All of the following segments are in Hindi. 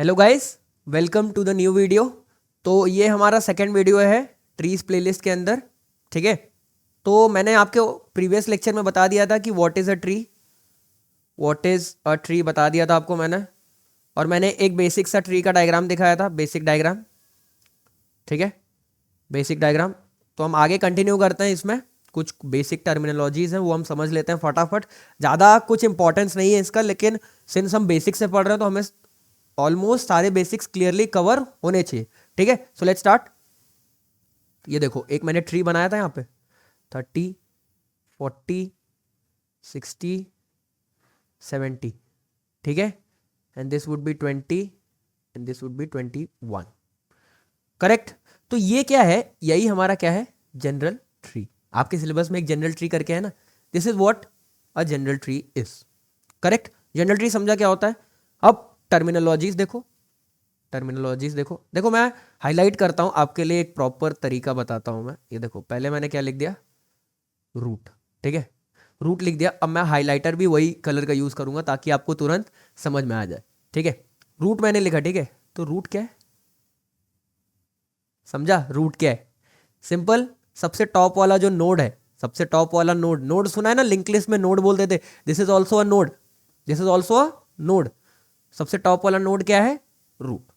Hello guys, welcome to the new video. तो ये हमारा सेकंड वीडियो है ट्रीज प्लेलिस्ट के अंदर। ठीक है, तो मैंने आपके प्रीवियस लेक्चर में बता दिया था कि what is a tree, what is a tree बता दिया था आपको मैंने। और मैंने एक बेसिक सा ट्री का डायग्राम दिखाया था, बेसिक डायग्राम। ठीक है, बेसिक डायग्राम। तो हम आगे कंटिन्यू करते हैं। इसमें कुछ बेसिक टर्मिनोलॉजीज हैं, वो हम समझ लेते हैं फटाफट। ज़्यादा कुछ इंपॉर्टेंस नहीं है इसका, लेकिन सिंस हम बेसिक से पढ़ रहे हैं तो हमें ऑलमोस्ट सारे बेसिक्स क्लियरली कवर होने चाहिए। ठीक है, सो लेट्स स्टार्ट। ये देखो, एक मैंने ट्री बनाया था यहाँ पे 30, 40, 60, 70। ठीक है, and this would be 20 and this would be 21। Correct. तो ये क्या है, यही हमारा क्या है, जनरल ट्री। आपके सिलेबस में एक जनरल ट्री करके है ना, this is what a general tree is. Correct, general tree समझा क्या होता है। अब टर्मिनोलॉजीज देखो, टर्मिनोलॉजीज देखो। देखो मैं हाईलाइट करता हूं आपके लिए, एक प्रॉपर तरीका बताता हूं मैं। ये देखो, पहले मैंने क्या लिख दिया, रूट। ठीक है, रूट लिख दिया। अब मैं हाईलाइटर भी वही कलर का यूज करूंगा ताकि आपको तुरंत समझ में आ जाए। ठीक है, रूट मैंने लिखा। ठीक है, तो रूट क्या है, समझा रूट क्या है। सिंपल, सबसे टॉप वाला जो नोड है, सबसे टॉप वाला नोड, नोड सुना है ना, लिंक लिस्ट में नोड बोलते थे। This is also a node, this is also a node. सबसे टॉप वाला नोड क्या है, रूट।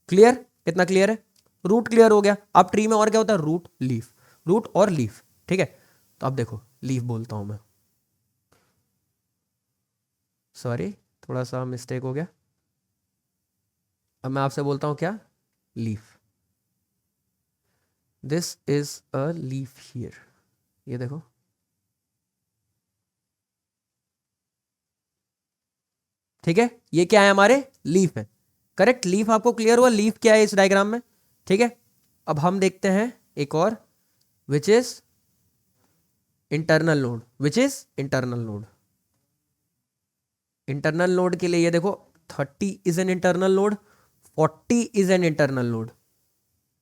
क्लियर, कितना क्लियर है। रूट क्लियर हो गया। अब ट्री में और क्या होता है, रूट, लीफ, रूट और लीफ। ठीक है, तो अब देखो, लीफ बोलता हूं मैं, सॉरी थोड़ा सा मिस्टेक हो गया। अब मैं आपसे बोलता हूं क्या, leaf. This is a leaf here. ये देखो, ठीक है, ये क्या है, हमारे लीफ है। करेक्ट, लीफ आपको क्लियर हुआ, लीफ क्या है इस डायग्राम में। ठीक है, अब हम देखते हैं एक और, which is internal node, which is internal node. Internal node के लिए ये देखो, 30 is an internal node, 40 is an internal node.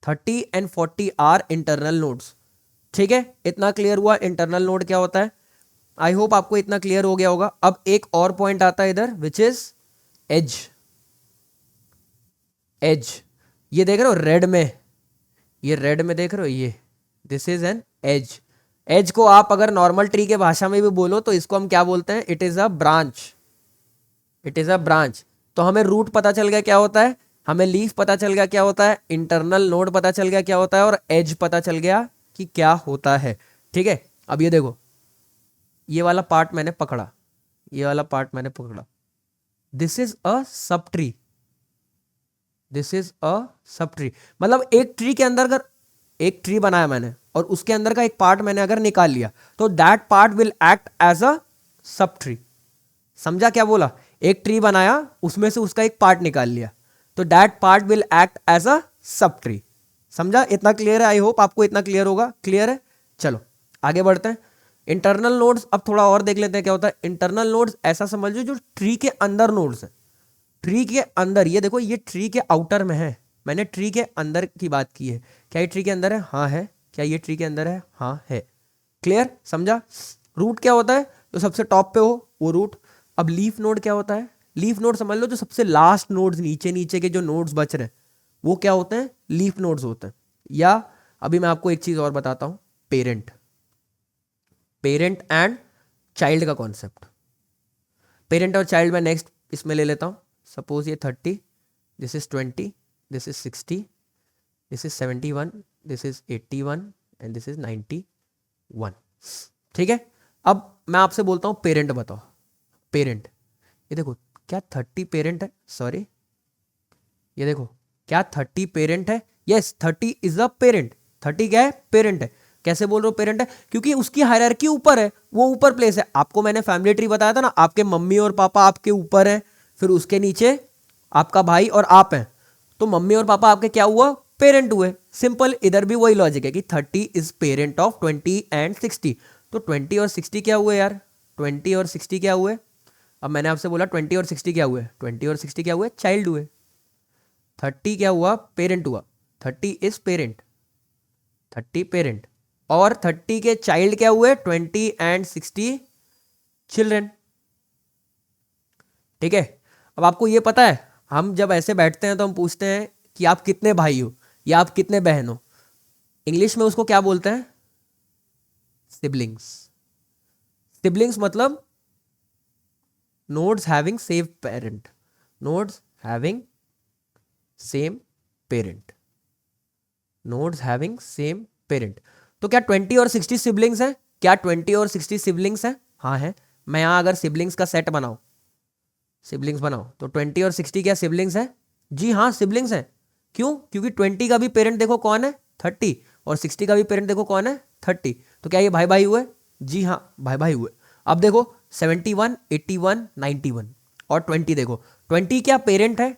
30 and 40 are internal nodes. ठीक है, इतना क्लियर हुआ इंटरनल नोड क्या होता है। आई होप आपको इतना क्लियर हो गया होगा। अब एक और पॉइंट आता है इधर, विच इज एज। एज, ये देख रहे हो रेड में, ये रेड में देख रहे हो, ये this is an edge. Edge को आप अगर नॉर्मल ट्री के भाषा में भी बोलो तो इसको हम क्या बोलते हैं, it is a branch, it is a branch. तो हमें रूट पता चल गया क्या होता है, हमें लीफ पता चल गया क्या होता है, इंटरनल नोड पता चल गया क्या होता है, और एज पता चल गया कि क्या होता है। ठीक है, अब ये देखो, ये वाला पार्ट मैंने पकड़ा, ये वाला पार्ट मैंने पकड़ा, this is a sub tree, this is a sub tree. मतलब एक ट्री के अंदर अगर एक ट्री बनाया मैंने और उसके अंदर का एक पार्ट मैंने अगर निकाल लिया तो that part will act as a sub tree. समझा क्या बोला, एक ट्री बनाया, उसमें से उसका एक पार्ट निकाल लिया, तो that part will act as a sub tree. समझा, इतना क्लियर है। आई होप आपको इतना क्लियर होगा। क्लियर है, चलो आगे बढ़ते हैं। इंटरनल नोड्स अब थोड़ा और देख लेते हैं क्या होता है। इंटरनल नोड्स ऐसा समझो जो ट्री के अंदर नोड्स हैं, ट्री के अंदर। ये देखो, ये ट्री के आउटर में है, मैंने ट्री के अंदर की बात की है। क्या ये ट्री के अंदर है, हाँ है। क्या ये ट्री के अंदर है, हाँ है। क्लियर, समझा। रूट क्या होता है, जो सबसे टॉप पे हो वो रूट। अब लीफ नोड क्या होता है, लीफ नोड समझ लो जो सबसे लास्ट नोड्स, नीचे नीचे के जो नोड्स बच रहे हैं वो क्या होते हैं, लीफ नोड्स होते हैं। या अभी मैं आपको एक चीज और बताता हूं, पेरेंट, पेरेंट एंड चाइल्ड का कॉन्सेप्ट। पेरेंट और चाइल्ड मैं नेक्स्ट इसमें ले लेता हूं। सपोज ये 30, this is 20, this is 60, this is 71, this is 81 and this is 91। ठीक है, अब मैं आपसे बोलता हूं पेरेंट बताओ, पेरेंट। ये देखो, क्या 30 पेरेंट है, सॉरी ये देखो, क्या 30 पेरेंट है, यस 30 इज अ पेरेंट। 30 क्या है, पेरेंट है। कैसे बोल रहे हो पेरेंट है, क्योंकि उसकी हायरार्की ऊपर है, वो ऊपर प्लेस है। आपको मैंने फैमिली ट्री बताया था ना, आपके मम्मी और पापा आपके ऊपर हैं, फिर उसके नीचे आपका भाई और आप हैं, तो मम्मी और पापा आपके क्या हुआ, पेरेंट हुए। सिंपल, इधर भी वही लॉजिक है कि 30 इज पेरेंट ऑफ 20 एंड 60। तो 20 और 60 क्या हुए यार, 20 और 60 क्या हुए। अब मैंने आपसे बोला 20 और 60 क्या हुए, 20 और 60 क्या हुए, चाइल्ड हुए। 30 क्या हुआ, पेरेंट हुआ। 30 इज पेरेंट, 30 पेरेंट। और 30 के चाइल्ड क्या हुए, 20 एंड 60 चिल्ड्रन। ठीक है, अब आपको ये पता है हम जब ऐसे बैठते हैं तो हम पूछते हैं कि आप कितने भाई हो या आप कितने बहन हो, इंग्लिश में उसको क्या बोलते हैं? सिबलिंग्स। सिबलिंग्स मतलब nodes having same parent, nodes having same parent, nodes having same parent. तो क्या 20 और 60 सिबलिंग्स हैं? क्या 20 और 60 सिबलिंग्स हैं? हाँ है। मैं यहां अगर सिबलिंग्स का सेट बनाऊं, सिबलिंग्स बनाओ, तो 20 और 60 क्या सिबलिंग्स हैं? जी हाँ सिबलिंग्स हैं। क्यों? क्योंकि 20 का भी पेरेंट देखो कौन है? 30। और 60 का भी पेरेंट देखो कौन है? 30। तो क्या ये भाई भाई हुए? जी हाँ भाई भाई हुए। अब देखो 71, 81, 91 और 20 देखो, 20 क्या पेरेंट है?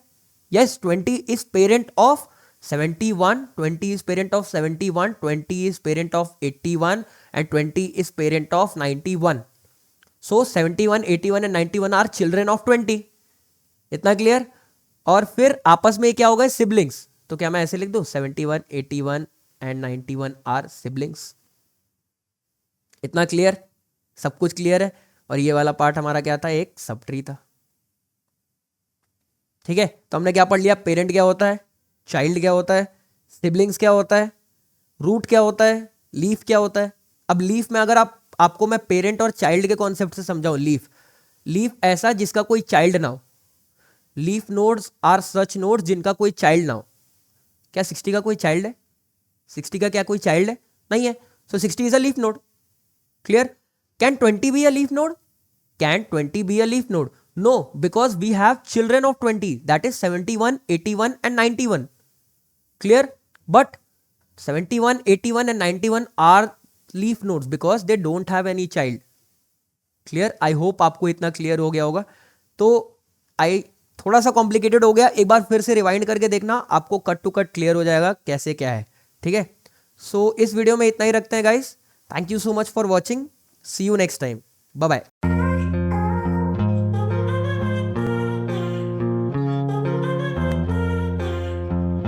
Yes 20 is parent of 71, 20 is parent of 71, 20 is parent of 81 and 20 is parent of 91. So 71, 81 and 91 are children of 20. इतना क्लियर? और फिर आपस में क्या होगा? सिबलिंग्स। तो क्या मैं ऐसे लिख दूं 71, 81 and 91 आर सिबलिंग्स? इतना क्लियर? सब कुछ क्लियर है। और ये वाला पार्ट हमारा क्या था? एक सब ट्री था। ठीक है, तो हमने क्या पढ़ लिया? पेरेंट क्या होता है, चाइल्ड क्या होता है, सिबलिंग्स क्या होता है, रूट क्या होता है, लीफ क्या होता है। अब लीफ में अगर आपको मैं पेरेंट और चाइल्ड के कॉन्सेप्ट से समझाऊं, लीफ ऐसा जिसका कोई चाइल्ड ना हो। Leaf nodes are such nodes जिनका कोई चाइल्ड ना हो। क्या 60 का कोई चाइल्ड है? 60 का क्या कोई चाइल्ड है? नहीं है। So 60 is a leaf node. Clear? Can 20 be a leaf node? Can 20 be a leaf node? No, because we have children of 20, that is 71, 81 and 91। Clear? But 71, 81 and 91 are leaf nodes because they don't have any child. Clear? I hope आपको इतना क्लियर हो गया होगा। तो आई थोड़ा सा कॉम्प्लिकेटेड हो गया, एक बार फिर से रिवाइंड करके देखना, आपको कट टू कट क्लियर हो जाएगा कैसे क्या है। ठीक है, सो इस वीडियो में इतना ही रखते हैं guys. Thank you so much for watching, see you next time, bye bye.